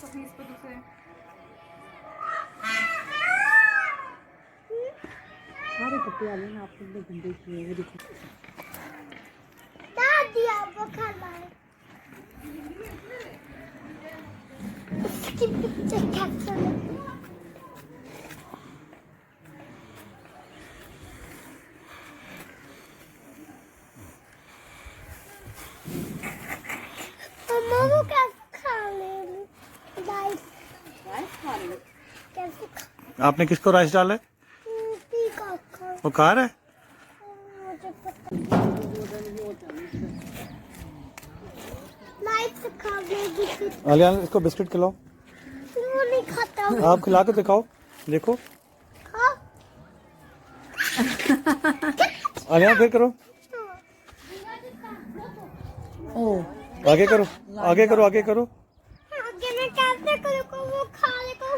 अपनी इसको दूसरे सारे कपड़े वाले ना आपको इतने गंदे किए वो देखो। दादी आप खा लाए इसकी पिक्चर कैप्चर मम्मा वो कैसे खा ले राइस खा रहे हो? कैसे खा आपने किसको राइस डाला है? पीकॉक खा वो खा रहा है? मुझे पता लाइट से खा लेगी फिर आलियान इसको बिस्किट खिलाओ। वो नहीं खाता आप खिला के दिखाओ, देखो। खा आलियान फिर करो, ओ आगे करो, आगे करो, आगे करो। आगे मैं कैसे करूँ वो खा लेगा